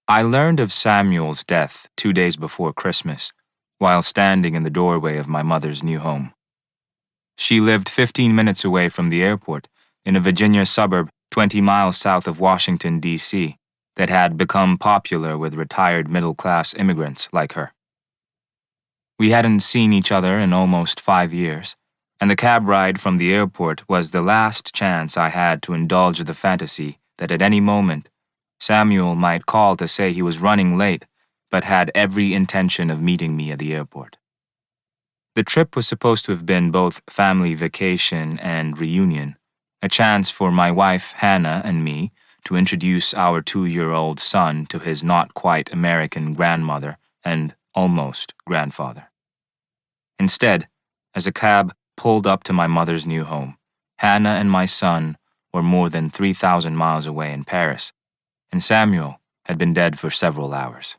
I learned of Samuel's death 2 days before Christmas, while standing in the doorway of my mother's new home. She lived 15 minutes away from the airport, in a Virginia suburb 20 miles south of Washington, D.C., that had become popular with retired middle-class immigrants like her. We hadn't seen each other in almost 5 years, and the cab ride from the airport was the last chance I had to indulge the fantasy that at any moment Samuel might call to say he was running late, but had every intention of meeting me at the airport. The trip was supposed to have been both family vacation and reunion, a chance for my wife Hannah and me to introduce our 2-year-old son to his not-quite-American grandmother and almost grandfather. Instead, as a cab pulled up to my mother's new home, Hannah and my son were more than 3,000 miles away in Paris, and Samuel had been dead for several hours.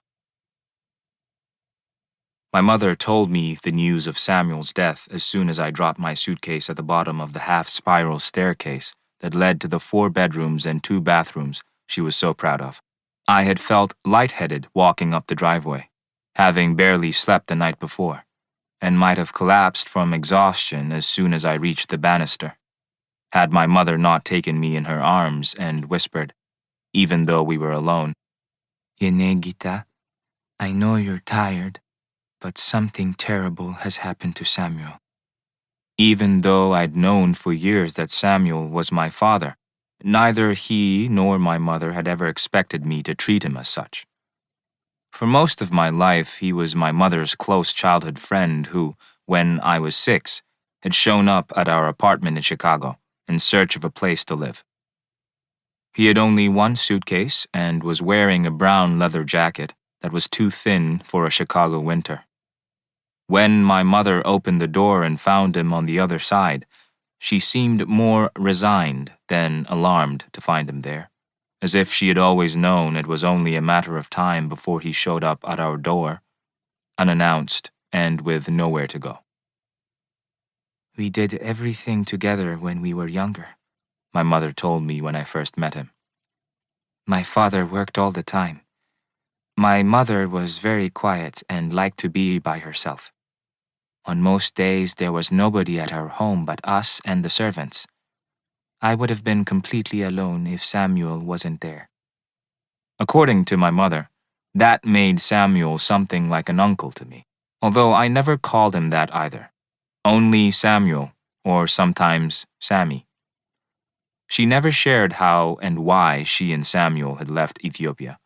My mother told me the news of Samuel's death as soon as I dropped my suitcase at the bottom of the half-spiral staircase that led to the 4 bedrooms and 2 bathrooms she was so proud of. I had felt lightheaded walking up the driveway, having barely slept the night before, and might have collapsed from exhaustion as soon as I reached the banister, had my mother not taken me in her arms and whispered, even though we were alone, "Yenegita, I know you're tired, but something terrible has happened to Samuel." Even though I'd known for years that Samuel was my father, neither he nor my mother had ever expected me to treat him as such. For most of my life, he was my mother's close childhood friend who, when I was 6, had shown up at our apartment in Chicago in search of a place to live. He had only 1 suitcase and was wearing a brown leather jacket that was too thin for a Chicago winter. When my mother opened the door and found him on the other side, she seemed more resigned than alarmed to find him there, as if she had always known it was only a matter of time before he showed up at our door, unannounced and with nowhere to go. "We did everything together when we were younger," my mother told me when I first met him. "My father worked all the time. My mother was very quiet and liked to be by herself. On most days, there was nobody at our home but us and the servants. I would have been completely alone if Samuel wasn't there." According to my mother, that made Samuel something like an uncle to me, although I never called him that either. Only Samuel, or sometimes Sammy. She never shared how and why she and Samuel had left Ethiopia,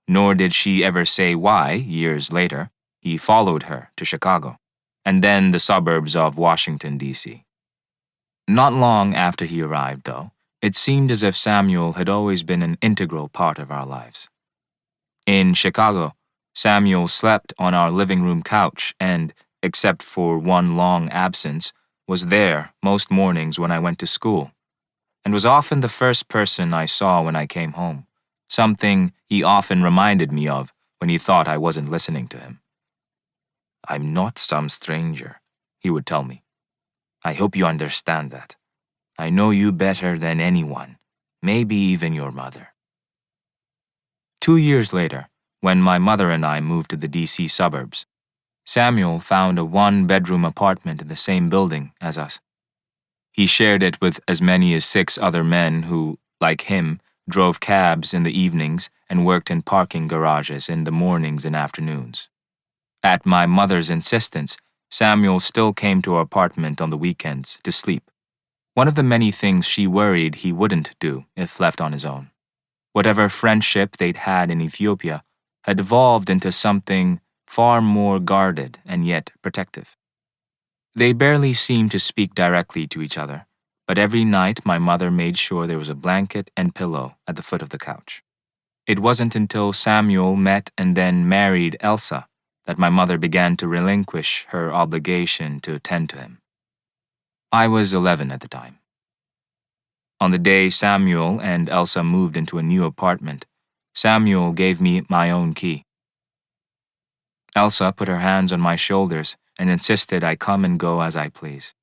nor did she ever say why, years later, he followed her to Chicago, and then the suburbs of Washington, D.C. Not long after he arrived, though, it seemed as if Samuel had always been an integral part of our lives. In Chicago, Samuel slept on our living room couch and, except for 1 long absence, was there most mornings when I went to school, and was often the first person I saw when I came home, something he often reminded me of when he thought I wasn't listening to him. "I'm not some stranger," he would tell me. "I hope you understand that. I know you better than anyone, maybe even your mother." 2 years later, when my mother and I moved to the D.C. suburbs, Samuel found a 1-bedroom apartment in the same building as us. He shared it with as many as 6 other men who, like him, drove cabs in the evenings and worked in parking garages in the mornings and afternoons. At my mother's insistence, Samuel still came to our apartment on the weekends to sleep, one of the many things she worried he wouldn't do if left on his own. Whatever friendship they'd had in Ethiopia had evolved into something far more guarded and yet protective. They barely seemed to speak directly to each other, but every night my mother made sure there was a blanket and pillow at the foot of the couch. It wasn't until Samuel met and then married Elsa that my mother began to relinquish her obligation to attend to him. I was 11 at the time. On the day Samuel and Elsa moved into a new apartment, Samuel gave me my own key. Elsa put her hands on my shoulders and insisted I come and go as I please.